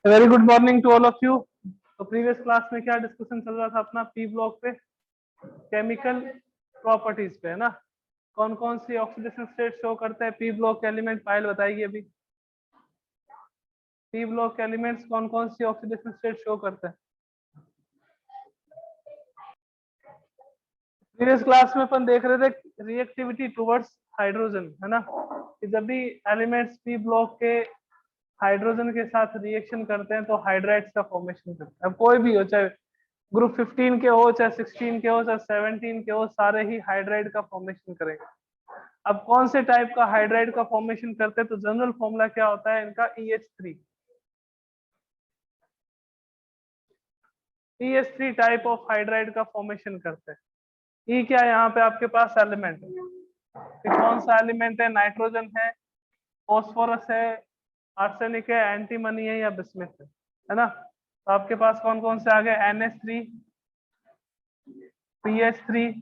Very good morning to all of you. तो previous class में क्या डिस्कशन चल रहा था अपना पी ब्लॉक पे, केमिकल प्रॉपर्टीज पे, है ना। कौन कौन सी ऑक्सीडेशन स्टेट शो करते हैं पी ब्लॉक एलिमेंट, पायल बताएगी अभी। पी ब्लॉक एलिमेंट्स कौन कौन सी ऑक्सीडेशन स्टेट शो करते हैं। प्रीवियस क्लास में अपन देख रहे थे रिएक्टिविटी टुवर्ड्स हाइड्रोजन, है ना, कि जब भी एलिमेंट्स पी ब्लॉक के हाइड्रोजन के साथ रिएक्शन करते हैं तो हाइड्राइड्स का फॉर्मेशन करते हैं। अब कोई भी हो, चाहे ग्रुप 15 के हो, चाहे 16 के हो, चाहे 17 के हो, सारे ही हाइड्राइड का फॉर्मेशन करेंगे। अब कौन से टाइप का हाइड्राइड का फॉर्मेशन करते हैं, तो जनरल फॉर्मूला क्या होता है इनका, EH3। EH3 type of hydride का फॉर्मेशन करते हैं। ई क्या है, यहाँ पे आपके पास एलिमेंट है, ये कौन सा एलिमेंट है, नाइट्रोजन है, फॉस्फोरस है, आर्सेनिक है, एंटीमनी है या बिस्मिथ है ना। तो आपके पास कौन कौन से आ गए, NH3, PH3,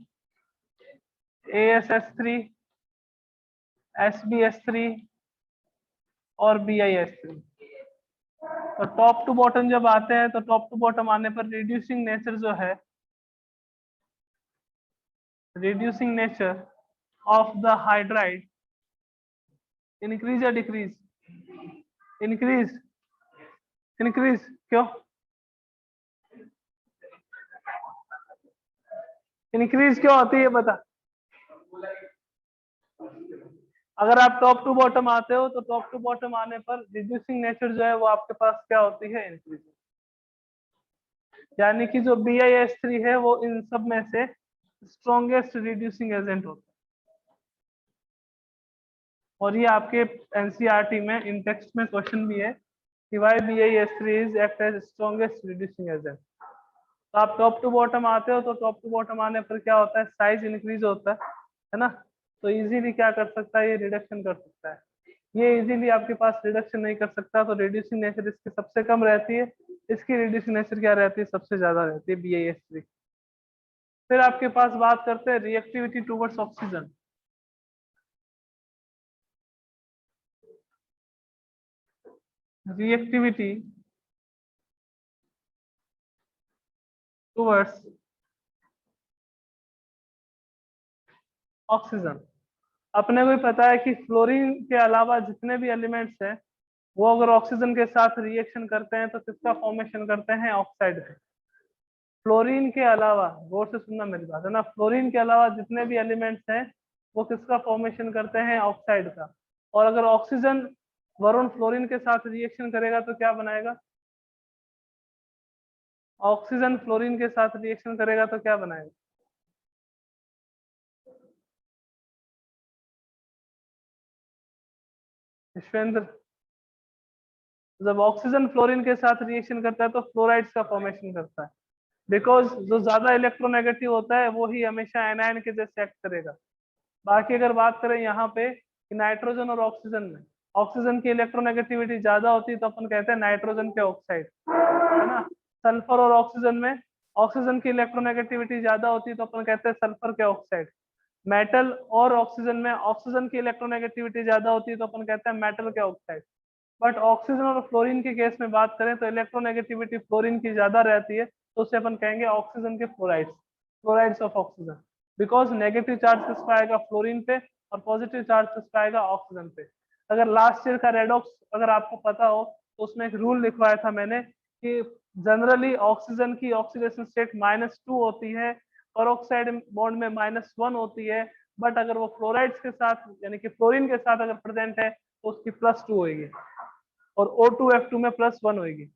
ASS3, SbS3 और BiS3। तो टॉप टू बॉटम जब आते हैं तो टॉप टू बॉटम आने पर रिड्यूसिंग नेचर जो है, reducing nature of the hydride increase या डिक्रीज, इंक्रीज, इंक्रीज क्यों, इंक्रीज क्यों होती है बता। अगर आप टॉप टू बॉटम आते हो तो टॉप टू बॉटम आने पर रिड्यूसिंग नेचर जो है वो आपके पास क्या होती है, इंक्रीज। यानी कि जो BiS3 है वो इन सब में से स्ट्रॉन्गेस्ट रिड्यूसिंग एजेंट होता है। और ये आपके एनसीईआरटी में इन टेक्स्ट में क्वेश्चन भी है कि why BiS3 is act as strongest reducing agent. तो आप टॉप टू बॉटम आते हो तो टॉप टू बॉटम आने पर क्या होता है, साइज इंक्रीज होता है ना। तो इजीली क्या कर सकता है, ये रिडक्शन कर सकता है। ये इजीली आपके पास रिडक्शन नहीं कर सकता, तो रिड्यूसिंग नेचर इसकी सबसे कम रहती है, इसकी रिड्यूसिंग नेचर क्या रहती है, सबसे ज्यादा रहती है, BiS3। फिर आपके पास बात करते हैं reactivity towards oxygen. Reactivity towards oxygen. अपने को भी पता है कि फ्लोरीन के अलावा जितने भी एलिमेंट्स हैं वो अगर ऑक्सीजन के साथ रिएक्शन करते हैं तो किसका फॉर्मेशन करते हैं, ऑक्साइड का। फ्लोरीन के अलावा, गौर से सुनना मेरी बात, है ना, फ्लोरीन के अलावा जितने भी एलिमेंट्स हैं वो किसका फॉर्मेशन करते हैं, ऑक्साइड का। और अगर ऑक्सीजन वरुण फ्लोरीन के साथ रिएक्शन करेगा तो क्या बनाएगा, ऑक्सीजन फ्लोरीन के साथ रिएक्शन करेगा तो क्या बनाएगा, विश्वेंद्र। जब ऑक्सीजन फ्लोरीन के साथ रिएक्शन करता है तो फ्लोराइड्स का फॉर्मेशन करता है, बिकॉज जो ज्यादा इलेक्ट्रोनेगेटिव होता है वो ही हमेशा एनायन के जैसे एक्ट करेगा। बाकी अगर बात करें यहाँ पे कि नाइट्रोजन और ऑक्सीजन में, ऑक्सीजन की इलेक्ट्रोनेगेटिविटी ज्यादा होती है तो अपन कहते हैं नाइट्रोजन के ऑक्साइड, है ना। सल्फर और ऑक्सीजन में ऑक्सीजन की इलेक्ट्रोनेगेटिविटी ज्यादा होती है तो अपन कहते हैं सल्फर के ऑक्साइड। मेटल और ऑक्सीजन में ऑक्सीजन की इलेक्ट्रोनेगेटिविटी ज्यादा होती है तो अपन कहते हैं मेटल के ऑक्साइड। बट ऑक्सीजन और फ्लोरीन के केस में बात करें तो इलेक्ट्रोनेगेटिविटी फ्लोरीन की ज्यादा रहती है, तो उसे अपन कहेंगे ऑक्सीजन के fluorides, fluorides of oxygen. Because negative charge किस पे आएगा, फ्लोरीन पे, और पॉजिटिव चार्ज किस पे आएगा, ऑक्सीजन पे। अगर लास्ट ईयर का रेडॉक्स अगर आपको पता हो तो उसमें एक रूल लिखवाया था मैंने कि जनरली ऑक्सीजन की ऑक्सीडेशन स्टेट -2 होती है, पेरोक्साइड बॉन्ड में -1 होती है। बट अगर वो फ्लोराइड्स के साथ यानी कि फ्लोरीन के साथ अगर प्रेजेंट है तो उसकी +2 होगी, और O2F2 में +1 होगी।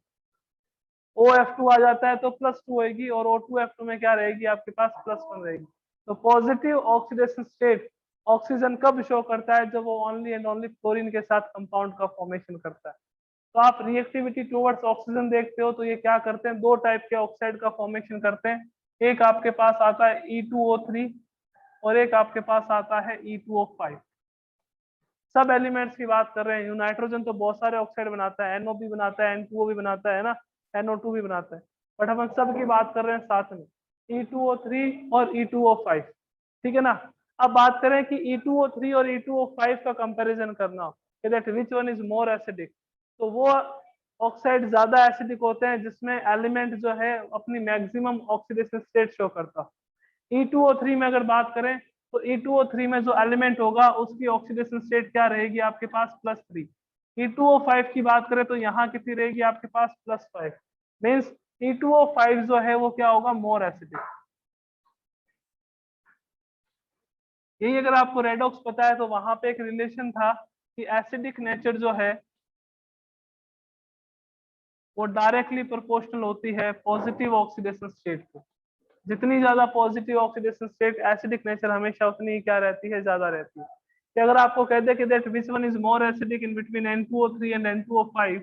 OF2 आ जाता है तो +2 होगी, और O2F2 में क्या रहेगी आपके पास, +1 रहेगी। तो पॉजिटिव ऑक्सीडेशन स्टेट ऑक्सीजन कब शो करता है, जब वो ओनली एंड ओनली फ्लोरीन के साथ कंपाउंड का फॉर्मेशन करता है। तो आप रिएक्टिविटी टुवर्ड्स ऑक्सीजन देखते हो तो ये क्या करते हैं, दो टाइप के ऑक्साइड का फॉर्मेशन करते हैं। एक आपके पास आता है E2O3 और एक आपके पास आता है E2O5। सब एलिमेंट्स की बात कर रहे हैं, नाइट्रोजन तो बहुत सारे ऑक्साइड बनाता है, NO भी बनाता है, N2O भी बनाता है ना, NO2 भी बनाता है। बट हम सब की बात कर रहे हैं साथ में, E2O3 और E2O5, ठीक है ना। अब बात करें कि E2O3 और E2O5 का कंपैरिजन करना हो, that which one is more acidic, तो वो ऑक्साइड ज्यादा एसिडिक होते हैं जिसमें एलिमेंट जो है अपनी मैक्सिमम ऑक्सीडेशन स्टेट शो करता। E2O3 में अगर बात करें तो E2O3 में जो एलिमेंट होगा उसकी ऑक्सीडेशन स्टेट क्या रहेगी आपके पास +3। E2O5 की बात करें तो यहाँ कितनी रहेगी आपके पास +5। मीन्स E2O5 जो है वो क्या होगा मोर एसिडिक। यही अगर आपको रेडॉक्स पता है तो वहां पे एक रिलेशन था कि एसिडिक नेचर जो है वो डायरेक्टली प्रोपोर्शनल होती है पॉजिटिव ऑक्सीडेशन स्टेट को। जितनी ज्यादा positive oxidation state acidic nature हमेशा उतनी ही क्या रहती है ज्यादा रहती है। कि अगर आपको कह दे कि that which one is more acidic in between N2O3 and N2O5,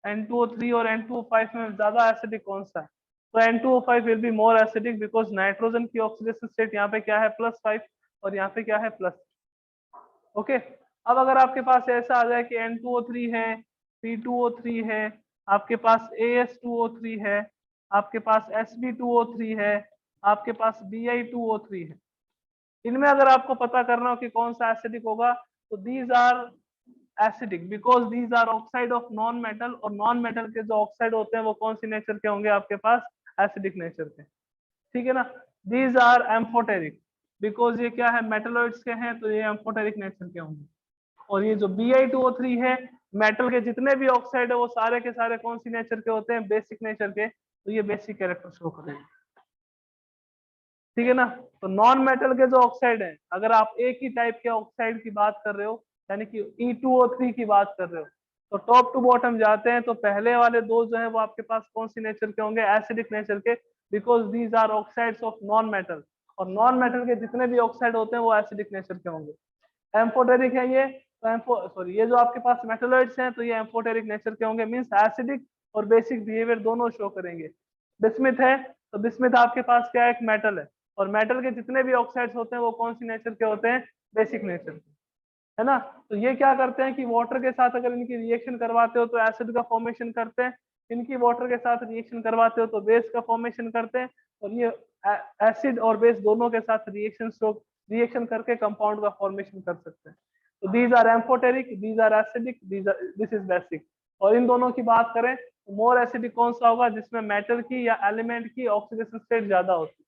N2O3 और N2O5 में ज्यादा एसिडिक कौन सा है, तो N2O5 will be more acidic because nitrogen की ऑक्सीडेशन स्टेट यहाँ पे क्या है +5 और यहाँ पे क्या है प्लस। ओके, अब अगर आपके पास ऐसा आ जाए कि N2O3 है, P2O3 है, आपके पास AS2O3 है, आपके पास Sb2O3 है, आपके पास Bi2O3 है, इनमें अगर आपको पता करना हो कि कौन सा एसिडिक होगा तो these are acidic because these are oxide of non metal, और नॉन मेटल के जो ऑक्साइड होते हैं वो कौन सी नेचर के होंगे आपके पास एसिडिक नेचर के। ठीक है ना। दीज आर एम्फोटेरिक बिकॉज ये क्या है मेटलॉइड्स के हैं तो ये एम्फोटेरिक नेचर के होंगे। और ये जो Bi2O3 है, मेटल के जितने भी ऑक्साइड है वो सारे के सारे कौन सी नेचर के होते हैं बेसिक नेचर के, तो ये बेसिक कैरेक्टर शो करेंगे। ठीक है ना। तो नॉन मेटल के जो ऑक्साइड है, अगर आप एक ही टाइप के ऑक्साइड की बात कर रहे हो यानी कि E2O3 की बात कर रहे हो तो टॉप टू बॉटम जाते हैं तो पहले वाले दो जो है वो आपके पास कौन सी नेचर के होंगे एसिडिक नेचर के, because these are oxides of non metal, और नॉन मेटल के जितने भी ऑक्साइड होते हैं वो एसिडिक नेचर के होंगे। एम्फोटेरिक है ये तो सॉरी ये जो आपके पास मेटलॉइड्स हैं तो ये एम्फोटेरिक नेचर के होंगे, मींस एसिडिक और बेसिक बिहेवियर दोनों शो करेंगे। बिस्मिथ है तो बिस्मिथ आपके पास क्या है एक मेटल है, और मेटल के जितने भी ऑक्साइड्स होते हैं वो कौन सी नेचर के होते हैं बेसिक नेचर के, है ना। तो ये क्या करते हैं कि वाटर के साथ अगर इनकी रिएक्शन करवाते हो तो एसिड का फॉर्मेशन करते हैं, इनकी वाटर के साथ रिएक्शन करवाते हो तो बेस का फॉर्मेशन करते हैं, और ये एसिड और बेस दोनों के साथ रिएक्शन करके कंपाउंड का फॉर्मेशन कर सकते हैं। तो these are amphoteric, these are acidic, this is basic. और इन दोनों की बात करें तो मोर एसिडिक कौन सा होगा जिसमें मेटल की या एलिमेंट की ऑक्सीडेशन स्टेट ज्यादा होती है।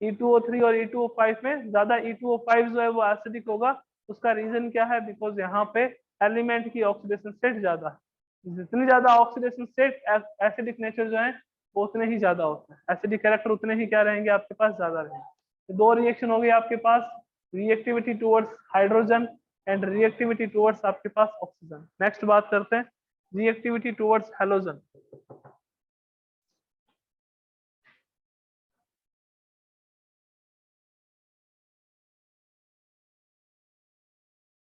E2O3 और E2O5 में ज्यादा E2O5 जो है वो एसिडिक होगा। उसका रीजन क्या है, बिकॉज यहाँ पे एलिमेंट की ऑक्सीडेशन स्टेट ज्यादा है। जितनी ज्यादा ऑक्सीडेशन स्टेट एसिडिक नेचर जो है वो उतने ही ज्यादा होते हैं, एसिडिक कैरेक्टर उतने ही क्या रहेंगे आपके पास ज्यादा रहेंगे। दो रिएक्शन हो गई आपके पास, reactivity towards hydrogen and reactivity towards आपके पास ऑक्सीजन। नेक्स्ट बात करते हैं reactivity towards halogen.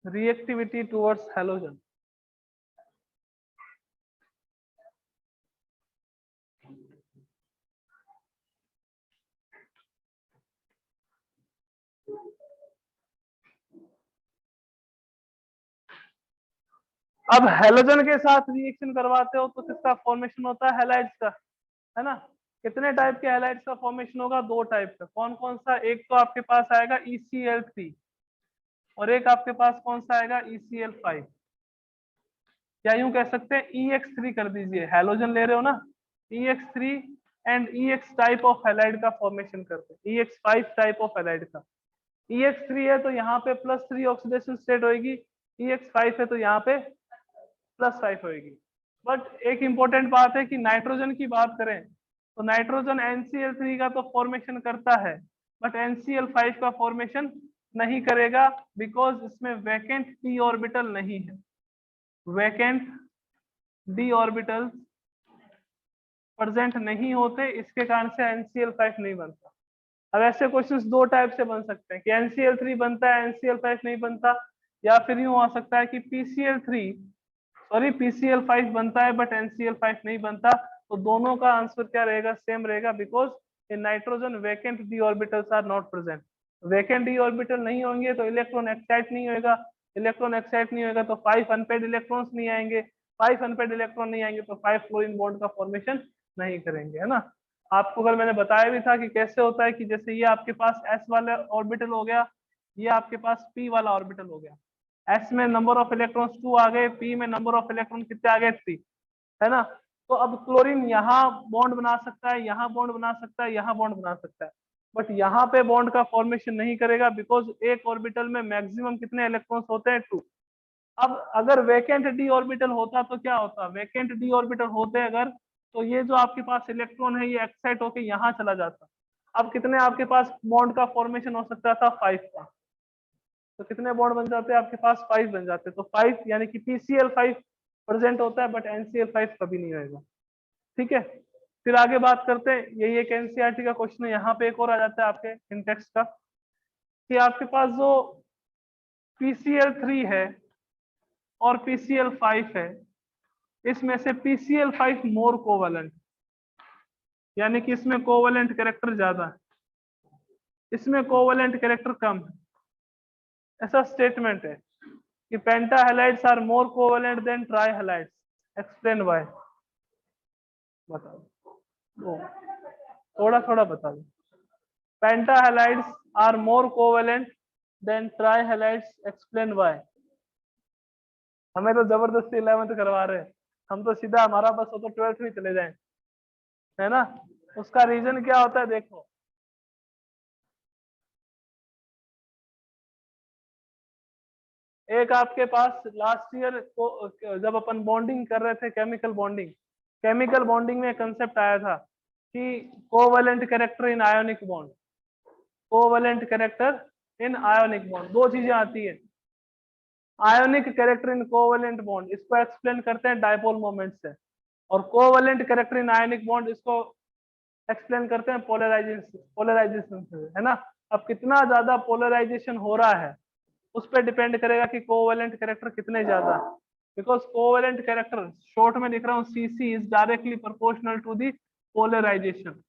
Reactivity towards halogen, अब हेलोजन के साथ रिएक्शन करवाते हो तो किसका फॉर्मेशन होता है हैलाइड्स का, है ना। कितने टाइप के हैलाइड्स का फॉर्मेशन होगा, दो टाइप का। कौन कौन सा, एक तो आपके पास आएगा ECl3 और एक आपके पास कौन सा आएगा ECl5, या यूं कह सकते हैं EX3 कर दीजिए, हैलोजन ले रहे हो ना, EX3 and EX type of halide का फॉर्मेशन करते हैं, EX5 टाइप ऑफ हैलाइड का। EX3 है तो यहाँ पे +3 ऑक्सीडेशन स्टेट होगी, EX5 है तो यहाँ पे +5 होगी। बट एक इंपॉर्टेंट बात है कि नाइट्रोजन की बात करें तो नाइट्रोजन NCl3 का तो फॉर्मेशन करता है बट NCl5 का फॉर्मेशन नहीं करेगा, बिकॉज इसमें वैकेंट p ऑर्बिटल नहीं है, वैकेंट d ऑर्बिटल प्रेजेंट नहीं होते, इसके कारण से NCl5 नहीं बनता। अब ऐसे क्वेश्चंस दो टाइप से बन सकते हैं कि NCl3 बनता है NCl5 नहीं बनता, या फिर यूं आ सकता है कि PCl5 बनता है बट NCl5 नहीं बनता। तो दोनों का आंसर क्या रहेगा, सेम रहेगा, because in nitrogen vacant d orbitals are not present. Vacant d orbital नहीं होंगे तो इलेक्ट्रॉन एक्साइट नहीं होगा, इलेक्ट्रॉन एक्साइट नहीं होगा तो 5 अनपेड इलेक्ट्रॉन्स नहीं आएंगे, 5 अनपेड इलेक्ट्रॉन नहीं आएंगे तो 5 फ्लोरीन बॉन्ड का फॉर्मेशन नहीं करेंगे, है ना। आपको कल मैंने बताया भी था कि कैसे होता है कि जैसे ये आपके पास s वाला ऑर्बिटल हो गया, ये आपके पास p वाला ऑर्बिटल हो गया, s में नंबर ऑफ इलेक्ट्रॉन्स 2 आ गए, p में नंबर ऑफ इलेक्ट्रॉन कितने आ गए 3, है ना। तो अब क्लोरीन यहाँ बॉन्ड बना सकता है, यहाँ बॉन्ड बना सकता है, यहाँ बॉन्ड बना सकता है, बट यहाँ पे बॉन्ड का फॉर्मेशन नहीं करेगा, बिकॉज एक ऑर्बिटल में मैक्सिमम कितने इलेक्ट्रॉन्स होते हैं, 2। अब अगर वेकेंट डी ऑर्बिटल होता तो क्या होता, वेकेंट डी ऑर्बिटल होते अगर, तो ये जो आपके पास इलेक्ट्रॉन है ये एक्साइट होके यहाँ चला जाता। अब कितने आपके पास बॉन्ड का फॉर्मेशन हो सकता था, 5 का। तो कितने बॉन्ड बन जाते हैं आपके पास, 5 बन जाते। तो 5 यानी कि PCl5 प्रेजेंट होता है, बट NCl5 कभी नहीं होगा। ठीक है, फिर आगे बात करते हैं। यही एक एनसीईआरटी का क्वेश्चन है, यहाँ पे एक और आ जाता है आपके इंटेक्स का, कि आपके पास जो PCl3 है और PCl5 है, इसमें से PCl5 मोर कोवलेंट, यानी कि इसमें कोवलेंट कैरेक्टर ज्यादा है, इसमें कोवलेंट कैरेक्टर कम है। ऐसा स्टेटमेंट है कि penta halides are more covalent than tri halides, explain why. बताओ, थोड़ा थोड़ा बता दो। Penta halides are more covalent than tri halides, explain why. हमें तो जबरदस्ती 11th करवा रहे हैं, हम तो सीधा हमारा बस हो तो 12th में चले जाएं, है ना। उसका रीजन क्या होता है, देखो एक आपके पास लास्ट ईयर जब अपन बॉन्डिंग कर रहे थे, केमिकल बॉन्डिंग में कंसेप्ट आया था कि covalent character in ionic bond, covalent character in ionic bond, दो चीजें आती है। Ionic character in covalent bond, इसको एक्सप्लेन करते हैं डायपोल मोमेंट से, और covalent character in ionic bond इसको एक्सप्लेन करते हैं पोलराइजेशन से, है ना। अब कितना ज्यादा पोलराइजेशन हो रहा है उस पर डिपेंड करेगा कि कोवलेंट कैरेक्टर कितने ज्यादा है, बिकॉज कोवलेंट कैरेक्टर, शॉर्ट में लिख रहा हूँ, CC is directly proportional to the polarisation.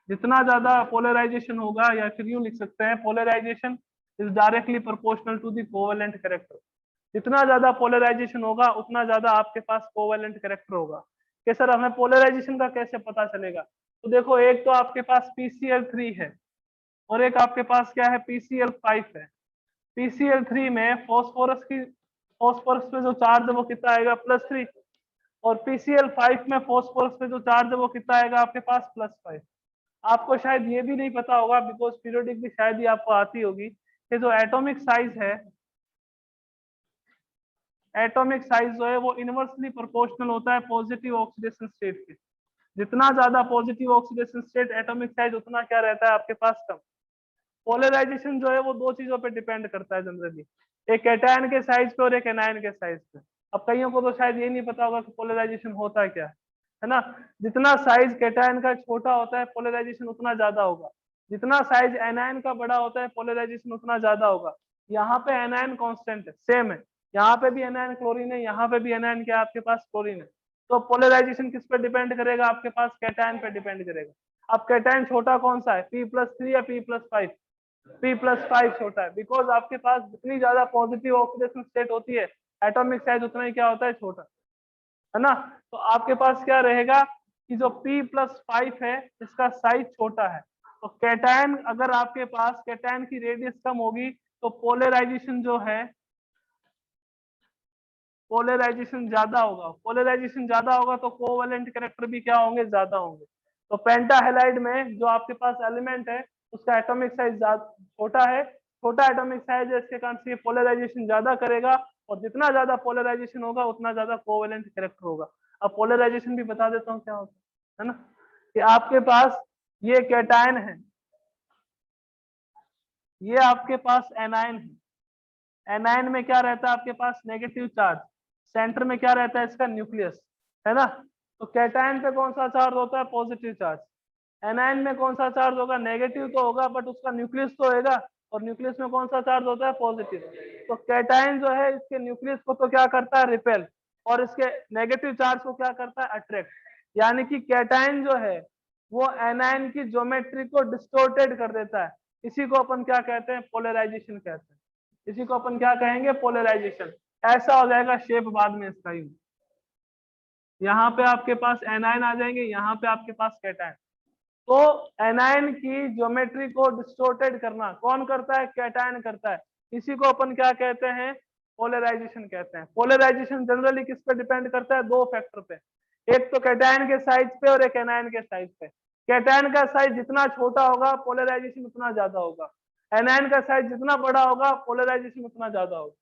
जितना ज्यादा पोलराइजेशन होगा, या फिर यूं लिख सकते हैं, polarisation is directly proportional to the covalent character. जितना ज्यादा पोलराइजेशन होगा उतना ज्यादा आपके पास कोवलेंट कैरेक्टर होगा। कि सर हमें पोलराइजेशन का कैसे पता चलेगा, तो देखो एक तो आपके पास PCl3 है और एक आपके पास क्या है, PCl5 है। PCl3 में फॉस्फोरस पे जो चार्ज है वो कितना आएगा, +3, और PCl5 में फॉस्फोरस पे जो चार्ज है वो कितना आएगा आपके पास, +5। आपको शायद ये भी नहीं पता होगा, बिकॉज पीरियोडिक भी शायद ही आपको आती होगी, कि जो एटॉमिक साइज है, एटॉमिक साइज जो है वो इनवर्सली प्रोपोर्शनल होता है पॉजिटिव ऑक्सीडेशन स्टेट के। जितना ज्यादा positive oxidation state, atomic size उतना क्या रहता है आपके पास, कम। पोलराइजेशन जो है वो दो चीजों पे डिपेंड करता है जनरली, एक कैटायन के साइज पे और एक एनायन के साइज पे। अब कईयों को तो शायद ये नहीं पता होगा कि पोलराइजेशन होता है क्या है ना। जितना साइज कैटायन का छोटा होता है पोलराइजेशन उतना ज्यादा होगा, जितना साइज एनायन का बड़ा होता है पोलराइजेशन उतना ज्यादा होगा। यहाँ पे एनायन कांस्टेंट है, सेम है, यहाँ पे भी एनायन क्लोरीन है, यहाँ पे भी एनायन क्या आपके पास, क्लोरीन है। तो पोलराइजेशन किस पे डिपेंड करेगा, आपके पास कैटायन पे डिपेंड करेगा। अब कैटायन छोटा कौन सा है, P+3 या P+5, P+5 छोटा है, बिकॉज आपके पास जितनी ज्यादा पॉजिटिव ऑक्सीडेशन स्टेट होती है, एटॉमिक साइज उतना ही क्या होता है, छोटा, है ना। तो आपके पास क्या रहेगा कि जो P+5 है इसका साइज छोटा है, तो कैटायन, अगर आपके पास कैटायन की रेडियस कम होगी तो पोलराइजेशन जो है, पोलराइजेशन ज्यादा होगा, पोलराइजेशन ज्यादा होगा तो कोवलेंट कैरेक्टर भी क्या होंगे, ज्यादा होंगे। तो पेंटाहेलाइड में जो आपके पास एलिमेंट है उसका एटॉमिक साइज छोटा है, छोटा एटॉमिक साइज है, इसके कारण से पोलराइजेशन ज्यादा करेगा, और जितना ज्यादा पोलराइजेशन होगा उतना ज्यादा कोवलेंट कैरेक्टर होगा। अब पोलराइजेशन भी बता देता हूँ क्या होता है ना, कि आपके पास ये कैटायन है, ये आपके पास एनायन है। एनायन में क्या रहता है आपके पास, नेगेटिव चार्ज, सेंटर में क्या रहता है इसका, न्यूक्लियस, है ना। तो कैटायन पे कौन सा चार्ज होता है, पॉजिटिव चार्ज। एनायन में कौन सा चार्ज होगा, नेगेटिव तो होगा, बट उसका न्यूक्लियस तो होगा, और न्यूक्लियस में कौन सा चार्ज होता है, पॉजिटिव। तो कैटायन जो है इसके न्यूक्लियस को तो क्या करता है, रिपेल, और इसके नेगेटिव चार्ज को क्या करता है, अट्रैक्ट। यानी कि कैटायन जो है वो एनायन की ज्योमेट्री को डिस्टोर्टेड कर देता है, इसी को अपन क्या कहते हैं, पोलराइजेशन कहते हैं। इसी को अपन क्या कहेंगे, पोलराइजेशन। ऐसा हो जाएगा शेप बाद में इसका, यूं यहाँ पे आपके पास एनायन आ जाएंगे, यहाँ पे आपके पास कैटायन। तो एनायन की ज्योमेट्री को डिस्टोर्टेड करना कौन करता है, कैटायन करता है। इसी को अपन क्या कहते हैं, पोलराइजेशन कहते हैं। पोलराइजेशन जनरली किस पे डिपेंड करता है, दो फैक्टर पे। एक तो कैटायन के साइज पे और एक एनायन के साइज पे। कैटायन का साइज जितना छोटा होगा पोलराइजेशन उतना ज्यादा होगा, एनायन का साइज जितना बड़ा होगा पोलराइजेशन उतना ज्यादा होगा।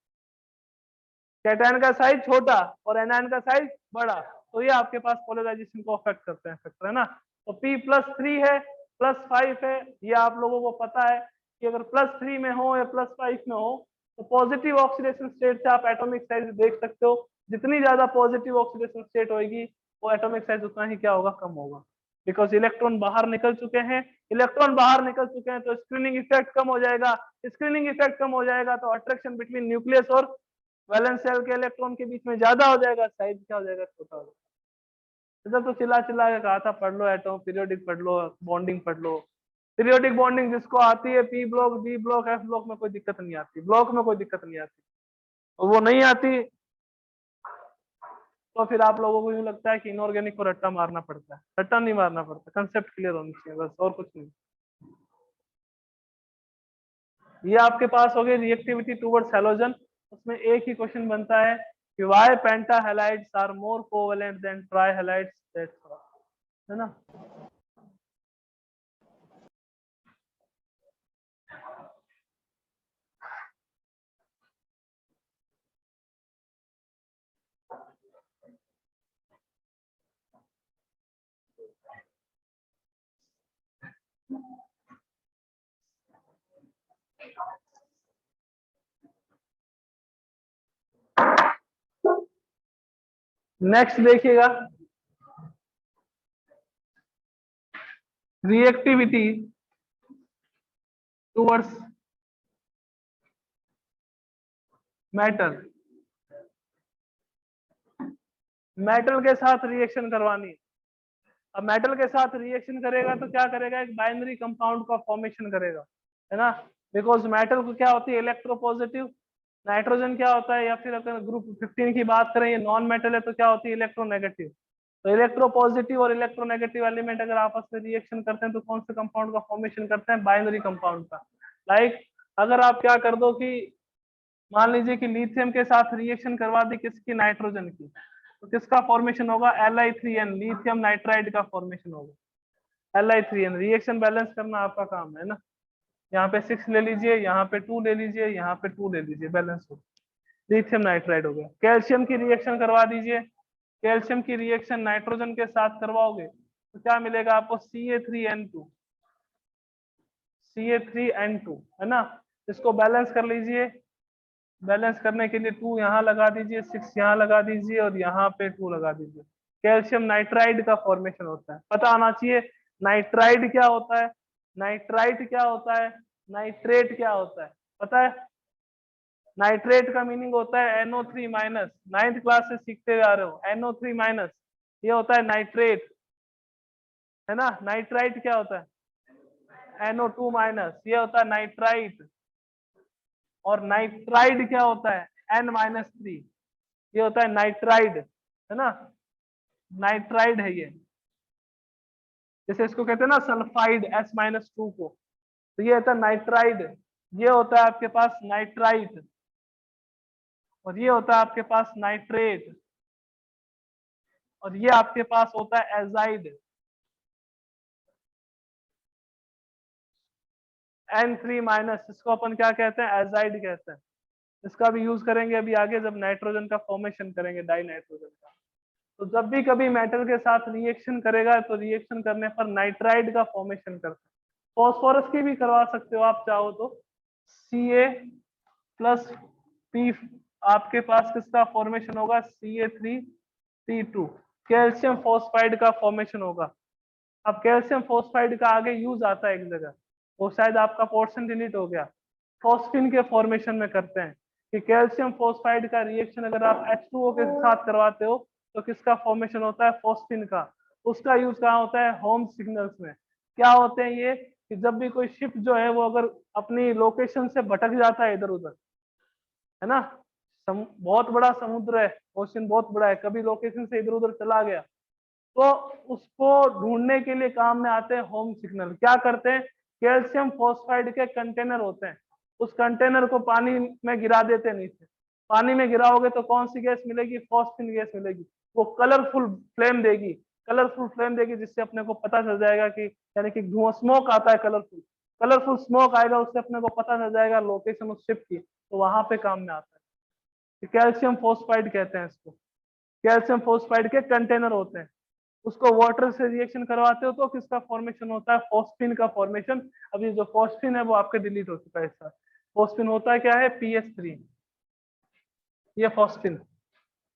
कैटायन का साइज छोटा और एनायन का साइज बड़ा, तो ये आपके पास पोलराइजेशन को अफेक्ट करते हैं फैक्टर, है ना। तो P+3 है, +5 है, ये आप लोगों को पता है कि अगर +3 में हो या +5 में हो तो पॉजिटिव ऑक्सीडेशन स्टेट से आप एटॉमिक साइज देख सकते हो। जितनी ज्यादा पॉजिटिव ऑक्सीडेशन स्टेट होगी वो एटॉमिक साइज उतना ही क्या होगा, कम होगा, बिकॉज इलेक्ट्रॉन बाहर निकल चुके हैं। इलेक्ट्रॉन बाहर निकल चुके हैं तो स्क्रीनिंग इफेक्ट कम हो जाएगा। स्क्रीनिंग इफेक्ट कम हो जाएगा तो अट्रैक्शन बिटवीन न्यूक्लियस और वैलेंस शेल के इलेक्ट्रॉन के बीच में ज्यादा हो जाएगा, साइज क्या हो जाएगा, छोटा हो जाएगा। इधर तो चिल्ला चिल्ला के कहा था पढ़ लो एटॉम पीरियोडिक पढ़ लो, बॉन्डिंग पढ़ लो। पीरियोडिक बॉन्डिंग जिसको आती है P block, D block, F block में कोई दिक्कत नहीं आती, ब्लॉक में कोई दिक्कत नहीं आती। और वो नहीं आती तो फिर आप लोगों को यूं लगता है कि इनऑर्गेनिक को रट्टा मारना पड़ता है। रट्टा नहीं मारना पड़ता, कंसेप्ट क्लियर होनी चाहिए बस, और कुछ नहीं। ये आपके पास हो गई रिएक्टिविटी टुवर्ड्स हैलोजन। उसमें एक ही क्वेश्चन बनता है कि why penta halides are more covalent than tri halides, that's all, है ना। नेक्स्ट देखिएगा, रिएक्टिविटी टुवर्ड्स मेटल। मेटल के साथ रिएक्शन करवानी है। अब मेटल के साथ रिएक्शन करेगा तो क्या करेगा, एक बाइनरी कंपाउंड का फॉर्मेशन करेगा, है ना। बिकॉज मेटल को क्या होती है, इलेक्ट्रोपॉजिटिव। नाइट्रोजन क्या होता है, या फिर अगर ग्रुप 15 की बात करें, ये नॉन मेटल है तो क्या होती है, इलेक्ट्रोनेगेटिव। तो इलेक्ट्रोपॉजिटिव और इलेक्ट्रोनेगेटिव एलिमेंट अगर आपस में रिएक्शन करते हैं तो कौन से कंपाउंड का फॉर्मेशन करते हैं, बाइनरी कंपाउंड का। लाइक अगर आप क्या कर दो कि मान लीजिए कि लिथियम के साथ रिएक्शन करवा दी किसकी, नाइट्रोजन की, तो किसका फॉर्मेशन होगा, Li3n, लिथियम नाइट्राइड का फॉर्मेशन होगा। Li3n रिएक्शन बैलेंस करना आपका काम है ना। यहाँ पे 6 ले लीजिए, यहाँ पे 2 ले लीजिए, यहाँ पे 2 ले लीजिए, बैलेंस हो, लिथियम नाइट्राइड हो गया। कैल्शियम की रिएक्शन करवा दीजिए, कैल्शियम की रिएक्शन नाइट्रोजन के साथ करवाओगे तो क्या मिलेगा आपको, Ca3n2, Ca3n2, है ना। इसको बैलेंस कर लीजिए, बैलेंस करने के लिए 2 यहाँ लगा दीजिए, 6 यहाँ लगा दीजिए और यहाँ पे 2 लगा दीजिए। कैल्शियम नाइट्राइड का फॉर्मेशन होता है, पता आना चाहिए नाइट्राइड क्या होता है, नाइट्राइट क्या होता है, नाइट्रेट क्या होता है, पता है। नाइट्रेट का मीनिंग होता है NO3-, 9th क्लास से सीखते हुए आ रहे हो, NO3-, ये होता है नाइट्रेट, है ना। नाइट्राइट क्या होता है, NO2-, ये होता है नाइट्राइट। और नाइट्राइड क्या होता है, N-3, ये होता है नाइट्राइड, है ना। नाइट्राइड है ये, जैसे इसको कहते हैं ना सल्फाइड S-2 को, तो ये होता है नाइट्राइड। ये होता है आपके पास नाइट्राइट, और ये होता है आपके पास नाइट्रेट, और ये आपके पास होता है एजाइड, N3-, इसको अपन क्या कहते हैं, एजाइड कहते हैं। इसका भी यूज करेंगे अभी आगे जब नाइट्रोजन का फॉर्मेशन करेंगे, डाई नाइट्रोजन का। तो जब भी कभी मेटल के साथ रिएक्शन करेगा तो रिएक्शन करने पर नाइट्राइड का फॉर्मेशन करता है। फॉस्फोरस की भी करवा सकते हो आप चाहो तो, Ca+P, आपके पास किसका फॉर्मेशन होगा, Ca3P2, कैल्शियम फॉस्फाइड का फॉर्मेशन होगा। अब कैल्शियम फॉस्फाइड का आगे यूज आता है एक जगह, वो शायद आपका पोर्शन डिलीट हो गया, फॉस्फिन के फॉर्मेशन में करते हैं कि कैल्शियम फॉस्फाइड का रिएक्शन अगर आप H2O के साथ करवाते हो तो किसका फॉर्मेशन होता है, फॉस्फिन का। उसका यूज कहाँ होता है, होम सिग्नल्स में। क्या होते हैं ये, कि जब भी कोई शिप जो है वो अगर अपनी लोकेशन से भटक जाता है इधर उधर, है ना, बहुत बड़ा समुद्र है, ओशन बहुत बड़ा है, कभी लोकेशन से इधर उधर चला गया तो उसको ढूंढने के लिए काम में आते हैं होम सिग्नल। क्या करते हैं, कैल्शियम फॉस्फाइड के कंटेनर होते हैं, उस कंटेनर को पानी में गिरा देते हैं नीचे, पानी में गिराओगे तो कौन सी गैस मिलेगी, फॉस्फिन गैस मिलेगी। वो कलरफुल फ्लेम देगी, कलरफुल फ्लेम देगी, जिससे अपने को पता चल जाएगा कि यानी कि धुआं स्मोक आता है, कलरफुल कलरफुल स्मोक आएगा, उससे अपने को पता चल जाएगा लोकेशन उस शिप की, तो वहां पे काम में आता है। कैल्शियम फोस्फाइड कहते हैं इसको। कैल्शियम फोस्फाइड के कंटेनर होते हैं, उसको वाटर से रिएक्शन करवाते हो तो किसका फॉर्मेशन होता है, फॉस्फिन का फॉर्मेशन। अभी जो फॉस्फिन है वो आपके डिलीट हो चुका है इस साथ। फॉस्फिन होता है क्या है, पीएच3, ये फॉस्फिन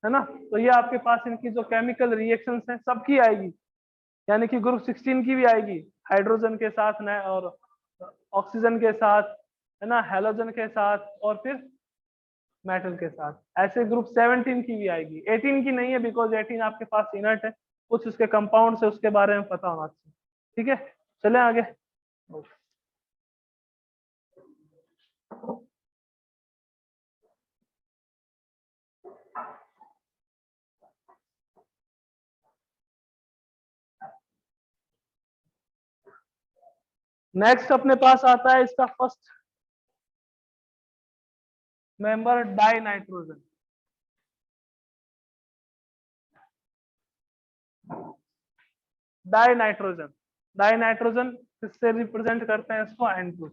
है ना। तो ये आपके पास इनकी जो केमिकल रिएक्शंस हैं सबकी आएगी, यानी कि ग्रुप 16 की भी आएगी, हाइड्रोजन के साथ न और ऑक्सीजन के साथ, है ना, हेलोजन के साथ और फिर मेटल के साथ। ऐसे ग्रुप 17 की भी आएगी, 18 की नहीं है बिकॉज 18 आपके पास इनर्ट है, कुछ उसके कंपाउंड से उसके बारे में पता होना चाहिए। ठीक है, चले आगे। नेक्स्ट अपने पास आता है इसका first member, die nitrogen. Die nitrogen, die nitrogen किससे रिप्रेजेंट करते हैं इसको, N2,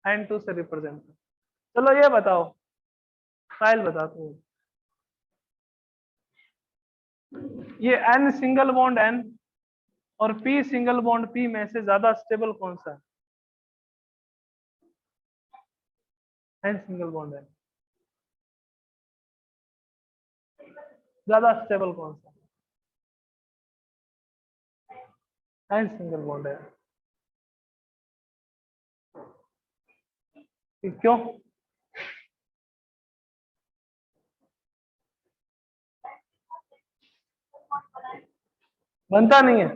N2 से रिप्रेजेंट। चलो ये बताओ, फाइल बताता हूँ, ये N सिंगल बॉन्ड N और P सिंगल बॉन्ड P में से ज्यादा स्टेबल कौन सा है, N सिंगल बॉन्ड N ज्यादा स्टेबल कौन सा, N सिंगल बॉन्ड है। क्यों, बनता नहीं है,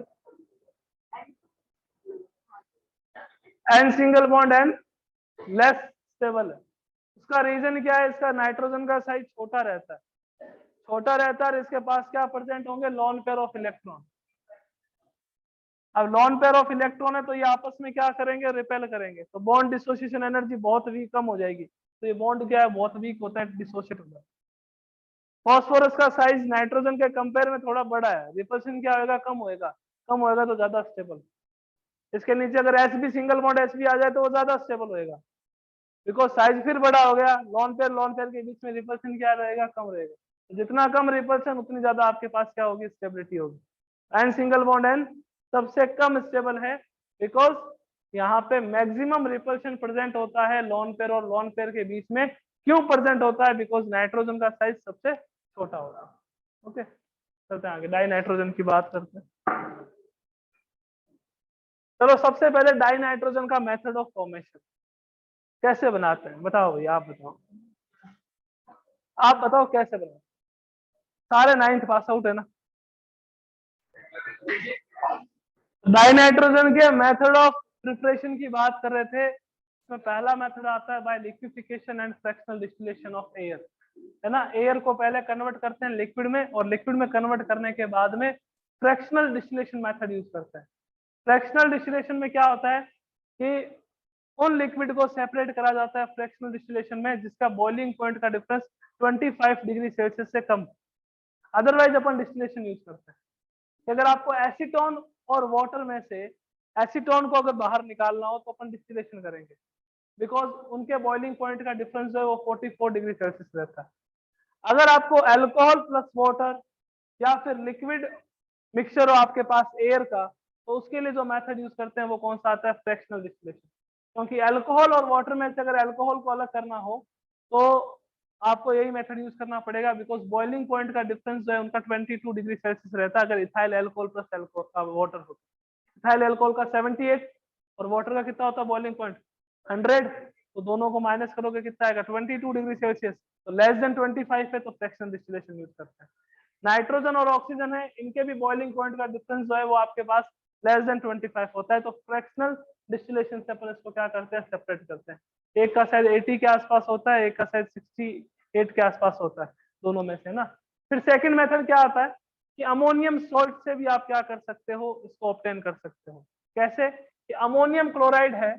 N single bond N less stable है। उसका रीजन क्या है, इसका नाइट्रोजन का साइज छोटा रहता है, छोटा रहता है और इसके पास क्या प्रेजेंट होंगे, लॉन पेयर ऑफ इलेक्ट्रॉन। अब लॉन पेयर ऑफ इलेक्ट्रॉन है तो ये आपस में क्या करेंगे, रिपेल करेंगे, तो बॉन्ड डिसोसिएशन एनर्जी बहुत वीक कम हो जाएगी, तो ये बॉन्ड क्या है, बहुत वीक होता है, डिसोसिएट होता है। फॉस्फोरस का साइज नाइट्रोजन के कंपेयर में थोड़ा बड़ा है, रिपल्शन क्या होगा, कम होएगा, कम होएगा तो ज्यादा स्टेबल। इसके नीचे अगर S B single bond S B आ जाए तो वो ज्यादा स्टेबल होएगा, बिकॉज साइज फिर बड़ा हो गया, लॉन पेयर के बीच में रिपल्शन क्या रहेगा, कम रहेगा, तो जितना कम रिपल्शन उतनी ज्यादा आपके पास क्या होगी, स्टेबिलिटी होगी। एन सिंगल बॉन्ड एन सबसे कम स्टेबल है, बिकॉज यहाँ पे मैक्सिमम रिपल्शन प्रेजेंट होता है लॉन पेयर और लॉन पेयर के बीच में। क्यों प्रेजेंट होता है, बिकॉज नाइट्रोजन का साइज सबसे छोटा होता है। ओके, चलते हैं आगे, डाई नाइट्रोजन की बात करते हैं। चलो सबसे पहले डाई नाइट्रोजन का मेथड ऑफ फॉर्मेशन कैसे बनाते हैं, बताओ भैया, आप बताओ, आप बताओ कैसे बनाते, सारे 9th पास आउट है ना। डाई नाइट्रोजन के मेथड ऑफ प्रिपरेशन की बात कर रहे थे, इसमें पहला मेथड आता है by liquefaction and fractional distillation of air, है ना। एयर को पहले कन्वर्ट करते हैं लिक्विड में, और लिक्विड में कन्वर्ट करने के बाद में फ्रैक्शनल डिस्टिलेशन मेथड यूज करते हैं। फ्रैक्शनल डिस्टिलेशन में क्या होता है कि उन लिक्विड को सेपरेट करा जाता है फ्रैक्शनल डिस्टिलेशन में जिसका बॉइलिंग पॉइंट का डिफरेंस 25 डिग्री सेल्सियस से कम। अदरवाइज अपन डिस्टिलेशन यूज करते हैं कि अगर आपको एसीटोन और वाटर में से एसीटोन को अगर बाहर निकालना हो तो अपन डिस्टिलेशन करेंगे, बिकॉज उनके बॉइलिंग पॉइंट का डिफरेंस जो है वो 44 डिग्री सेल्सियस रहता है। अगर आपको अल्कोहल प्लस वाटर या फिर लिक्विड मिक्सचर हो आपके पास एयर का, तो उसके लिए जो मेथड यूज करते हैं वो कौन सा आता है, फ्रैक्शनल डिस्टिलेशन। क्योंकि अल्कोहल और वाटर में से अगर अल्कोहल को अलग करना हो तो आपको यही मेथड यूज करना पड़ेगा, बिकॉज बॉइलिंग पॉइंट का डिफरेंस जो है उनका 22 डिग्री सेल्सियस रहता है अगर ethyl alcohol plus alcohol water हो। इथाइल अल्कोहल का 78 और वाटर का कितना होता है बॉइलिंग पॉइंट, 100, तो दोनों को माइनस करोगे कितना आएगा, 22 डिग्री सेल्सियस, तो लेस देन 25 है तो फ्रैक्शनल डिस्टिलेशन यूज करते हैं। नाइट्रोजन और ऑक्सीजन है, इनके भी बॉइलिंग पॉइंट का डिफरेंस जो है वो आपके पास लेस देन 25 होता है, तो फ्रैक्शनल डिस्टिलेशन से अपन इसको क्या करते हैं, सेपरेट करते हैं। एक का शायद 80 के आसपास होता है, एक का शायद 68 के आसपास होता है, दोनों में से ना। फिर सेकंड मेथड क्या आता है कि अमोनियम सॉल्ट से भी आप क्या कर सकते हो, इसको ऑब्टेन कर सकते हो। कैसे कि अमोनियम क्लोराइड है,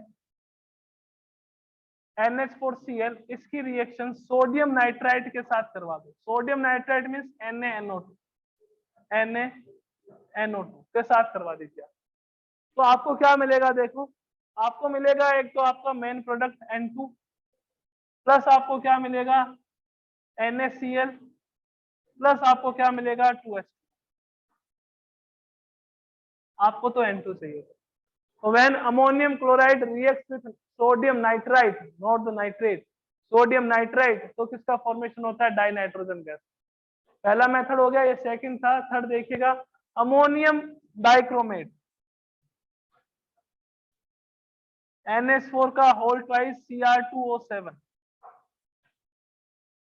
NH4Cl, इसकी रिएक्शन सोडियम नाइट्राइट के साथ करवा दो। Sodium nitrite means NaNO2, NaNO2 के साथ करवा दीजिए। तो आपको क्या मिलेगा, देखो आपको मिलेगा एक तो आपका मेन प्रोडक्ट N2 प्लस आपको क्या मिलेगा NaCl प्लस आपको क्या मिलेगा 2H, आपको तो N2 चाहिए। So when ammonium chloride reacts with sodium nitrite, not the nitrate, sodium nitrite, तो किसका फॉर्मेशन होता है, डाइनाइट्रोजन गैस। पहला मेथड हो गया, ये सेकंड था। थर्ड देखिएगा, अमोनियम डाइक्रोमेट, NH4 का होल ट्वाइस Cr2O7,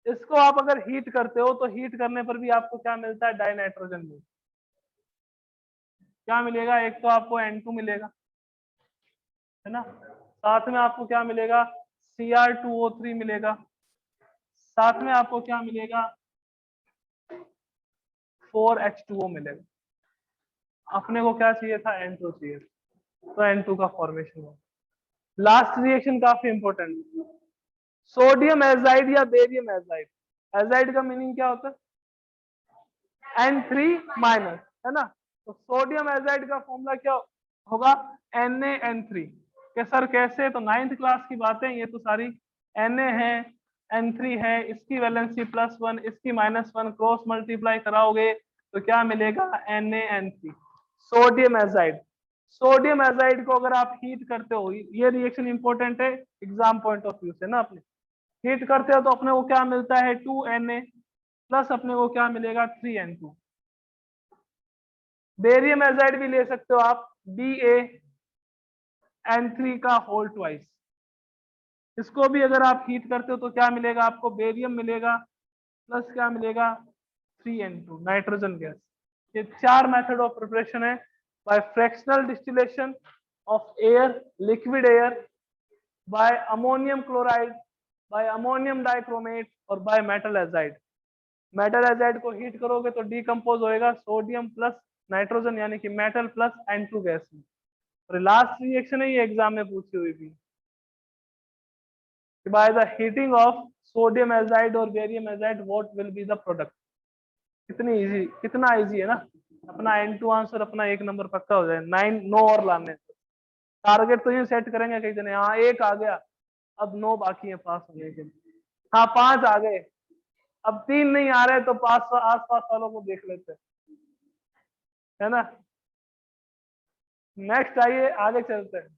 इसको आप अगर हीट करते हो तो हीट करने पर भी आपको क्या मिलता है, डाइनाइट्रोजन में क्या मिलेगा, एक तो आपको N2 मिलेगा, है ना, साथ में आपको क्या मिलेगा Cr2O3 मिलेगा, साथ में आपको क्या मिलेगा 4H2O मिलेगा। अपने को क्या चाहिए था, N2 चाहिए, तो N2 का फॉर्मेशन हो। लास्ट रिएक्शन काफी इंपॉर्टेंट, सोडियम एजाइड या बेरियम एजाइड। एजाइड का मीनिंग क्या होता है, N3 माइनस, है ना, तो सोडियम एजाइड का फॉर्मूला क्या होगा, NaN3 के सर कैसे, तो 9th क्लास की बातें ये तो सारी, Na है N3 है, इसकी वैलेंसी +1 इसकी -1 क्रॉस मल्टीप्लाई कराओगे तो क्या मिलेगा, NaN3 sodium azide. Sodium azide को अगर आप हीट करते हो, ये रिएक्शन इंपॉर्टेंट है एग्जाम पॉइंट ऑफ व्यू से ना, अपने हीट करते हो तो अपने को क्या मिलता है 2Na प्लस अपने को क्या मिलेगा 3N2। बेरियम एजाइड भी ले सकते हो आप, BaN3 का होल ट्वाइस, इसको भी अगर आप हीट करते हो तो क्या मिलेगा आपको, बेरियम मिलेगा प्लस क्या मिलेगा 3N2 नाइट्रोजन गैस। ये 4 मेथड ऑफ प्रिपरेशन है, by fractional distillation of air, liquid air, by ammonium chloride, by ammonium dichromate और by metal azide. Metal azide को हीट करोगे तो डीकंपोज होएगा सोडियम प्लस नाइट्रोजन यानी कि मेटल प्लस N2 गैस में। और लास्ट रिएक्शन है ये एग्जाम में पूछी हुई थी, by the heating of sodium azide और barium azide what will be the product. कितनी इजी, कितना इजी है ना, अपना N2 आंसर अपना 1 नंबर पक्का हो जाए। 9 और लाने, टारगेट तो ये सेट करेंगे कई जने, हाँ 1 आ गया, अब 9 बाकी है पास होने के, हाँ 5 आ गए, अब 3 नहीं आ रहे तो पास आस पास वालों को देख लेते है ना। नेक्स्ट आइए, आगे चलते हैं।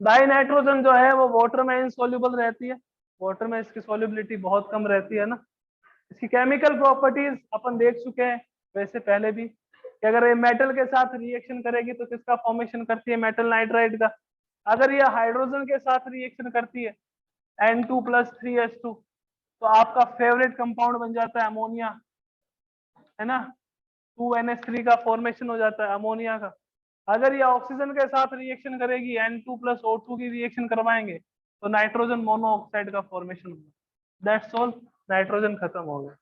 डाई नाइट्रोजन जो है वो वाटर में इनसॉल्युबल रहती है, वाटर में इसकी सॉल्युबिलिटी बहुत कम रहती है ना। इसकी केमिकल प्रॉपर्टीज अपन देख चुके हैं वैसे पहले भी, कि अगर ये मेटल के साथ रिएक्शन करेगी तो किसका फॉर्मेशन करती है, मेटल नाइट्राइड का। अगर ये हाइड्रोजन के साथ रिएक्शन करती है N2 + 3H2 तो आपका फेवरेट कंपाउंड बन जाता है अमोनिया, है ना, 2NH3 का फॉर्मेशन हो जाता है अमोनिया का। अगर ये ऑक्सीजन के साथ रिएक्शन करेगी N2 + O2 की रिएक्शन करवाएंगे तो नाइट्रोजन मोनोऑक्साइड का फॉर्मेशन होगा। दैट्स ऑल, नाइट्रोजन खत्म हो गया।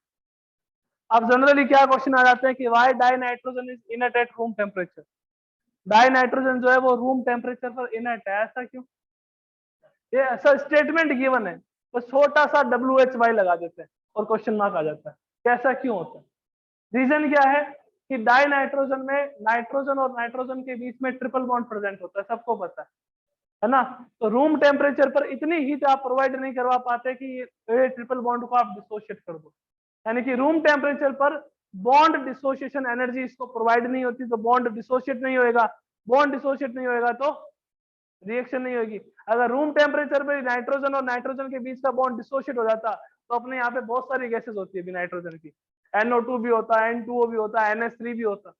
अब जनरली क्या क्वेश्चन आ जाते हैं कि why die nitrogen is inert at room temperature. Die nitrogen जो है वो रूम टेम्परेचर पर इनर्ट है, ऐसा क्यों, ये ऐसा स्टेटमेंट गिवन है तो छोटा सा WHY लगा देते हैं और क्वेश्चन मार्क आ जाता है, कैसा क्यों होता है। रीजन क्या है कि डाई नाइट्रोजन में नाइट्रोजन और नाइट्रोजन के बीच में ट्रिपल बॉन्ड प्रेजेंट होता है, सबको पता है ना। तो रूम टेम्परेचर पर इतनी हीट आप प्रोवाइड नहीं करवा पाते कि ये ट्रिपल बॉन्ड को आप डिसोशिएट कर दो, यानी कि रूम टेम्परेचर पर बॉन्ड डिसोसिएशन एनर्जी इसको प्रोवाइड नहीं होती, तो बॉन्ड डिसोशिएट नहीं होएगा, बॉन्ड डिसोशिएट नहीं होएगा तो रिएक्शन नहीं होगी। अगर रूम टेम्परेचर पे नाइट्रोजन और नाइट्रोजन के बीच का बॉन्ड डिसोशिएट हो जाता तो अपने यहाँ पे बहुत सारी गैसेस होती है नाइट्रोजन की, NO2 भी होता है, N2O भी होता है, NH3 भी होता,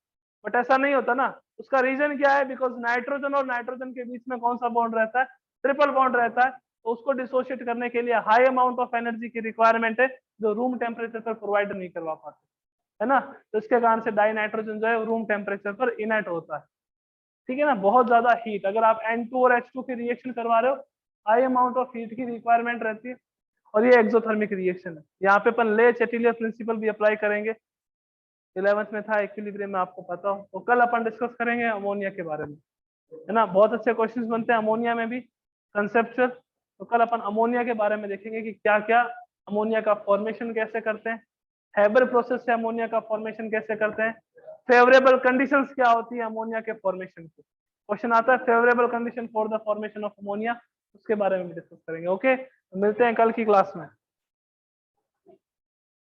बट ऐसा नहीं होता ना। उसका रीजन क्या है, बिकॉज नाइट्रोजन और नाइट्रोजन के बीच में कौन सा बॉन्ड रहता है, ट्रिपल बॉन्ड रहता है, तो उसको डिसोशिएट करने के लिए हाई अमाउंट ऑफ एनर्जी की रिक्वायरमेंट है जो रूम टेम्परेचर पर प्रोवाइड नहीं करवा पाते, है ना। तो इसके कारण से डाई नाइट्रोजन जो है रूम टेम्परेचर पर इनर्ट होता है, ठीक है ना। बहुत ज्यादा हीट, अगर आप N2 और H2 की रिएक्शन करवा रहे हो हाई अमाउंट ऑफ हीट की रिक्वायरमेंट रहती है, और ये एक्सोथर्मिक रिएक्शन है। यहाँ पे अपन ले चैटिलियर प्रिंसिपल भी अप्लाई करेंगे, 11th में था इक्विलिब्रियम में, आपको पता हो। तो कल अपन डिस्कस करेंगे अमोनिया के बारे में, है ना। बहुत अच्छे क्वेश्चंस बनते हैं अमोनिया में भी, कंसेप्चुअल। तो कल अपन अमोनिया के बारे में देखेंगे कि क्या क्या अमोनिया का फॉर्मेशन कैसे करते हैं, हैबर प्रोसेस से अमोनिया का फॉर्मेशन कैसे करते हैं, फेवरेबल कंडीशंस क्या होती है अमोनिया के फॉर्मेशन की। क्वेश्चन आता है favourable condition for the formation of ammonia, उसके बारे में भी डिस्कस करेंगे। ओके, मिलते हैं कल की क्लास में।